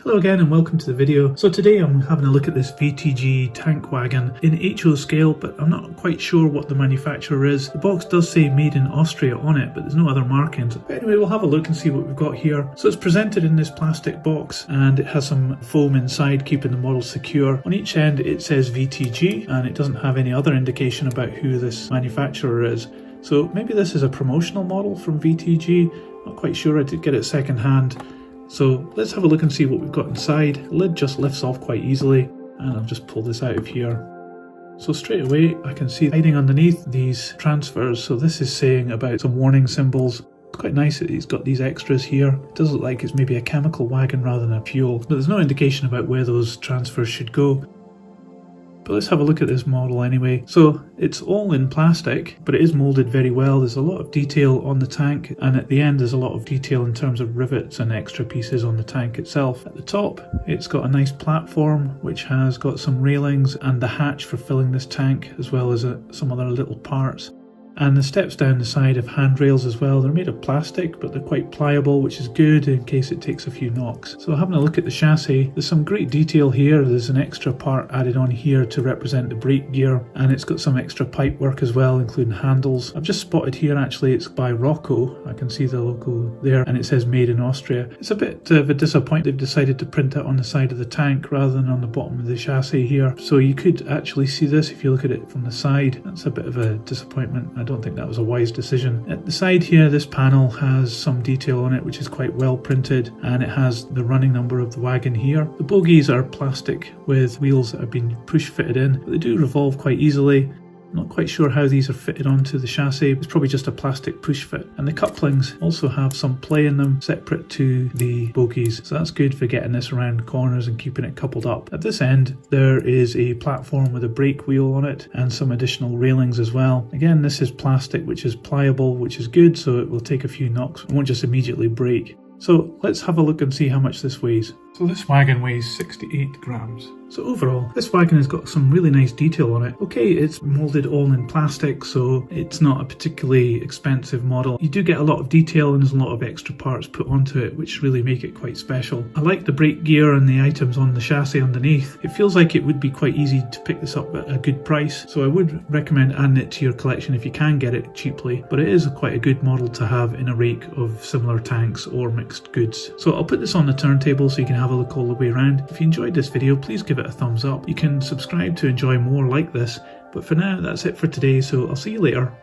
Hello again and welcome to the video. So today I'm having a look at this VTG tank wagon in HO scale, but I'm not quite sure what the manufacturer is. The box does say made in Austria on it, but there's no other markings. But anyway, we'll have a look and see what we've got here. So it's presented in this plastic box and it has some foam inside keeping the model secure. On each end it says VTG and it doesn't have any other indication about who this manufacturer is. So maybe this is a promotional model from VTG. Not quite sure. I did get it second hand. So let's have a look and see what we've got inside. The lid just lifts off quite easily and I'll just pull this out of here. So straight away I can see hiding underneath these transfers. So this is saying about some warning symbols. It's quite nice that it's got these extras here. It does look like it's maybe a chemical wagon rather than a fuel, but there's no indication about where those transfers should go. But let's have a look at this model anyway. So it's all in plastic, but it is moulded very well. There's a lot of detail on the tank, and at the end there's a lot of detail in terms of rivets and extra pieces on the tank itself. At the top, it's got a nice platform which has got some railings and the hatch for filling this tank, as well as some other little parts. And the steps down the side have handrails as well. They're made of plastic, but they're quite pliable, which is good in case it takes a few knocks. So having a look at the chassis, there's some great detail here. There's an extra part added on here to represent the brake gear, and it's got some extra pipe work as well, including handles. I've just spotted here actually it's by Roco. I can see the logo there, and it says made in Austria. It's a bit of a disappointment they've decided to print it on the side of the tank rather than on the bottom of the chassis here. So you could actually see this if you look at it from the side. That's a bit of a disappointment. I don't think that was a wise decision. At the side here, this panel has some detail on it which is quite well printed, and it has the running number of the wagon here. The bogies are plastic with wheels that have been push fitted in, but they do revolve quite easily. I'm not quite sure how these are fitted onto the chassis. It's probably just a plastic push fit. And the couplings also have some play in them separate to the bogies. So that's good for getting this around corners and keeping it coupled up. At this end, there is a platform with a brake wheel on it and some additional railings as well. Again, this is plastic, which is pliable, which is good. So it will take a few knocks. It won't just immediately break. So let's have a look and see how much this weighs. So this wagon weighs 68 grams. So overall, this wagon has got some really nice detail on it. Okay, it's moulded all in plastic, so it's not a particularly expensive model. You do get a lot of detail and there's a lot of extra parts put onto it, which really make it quite special. I like the brake gear and the items on the chassis underneath. It feels like it would be quite easy to pick this up at a good price, so I would recommend adding it to your collection if you can get it cheaply. But it is quite a good model to have in a rake of similar tanks or mixed goods. So I'll put this on the turntable so you can have a look all the way around. If you enjoyed this video, please give it a thumbs up. You can subscribe to enjoy more like this, but for now that's it for today, so I'll see you later.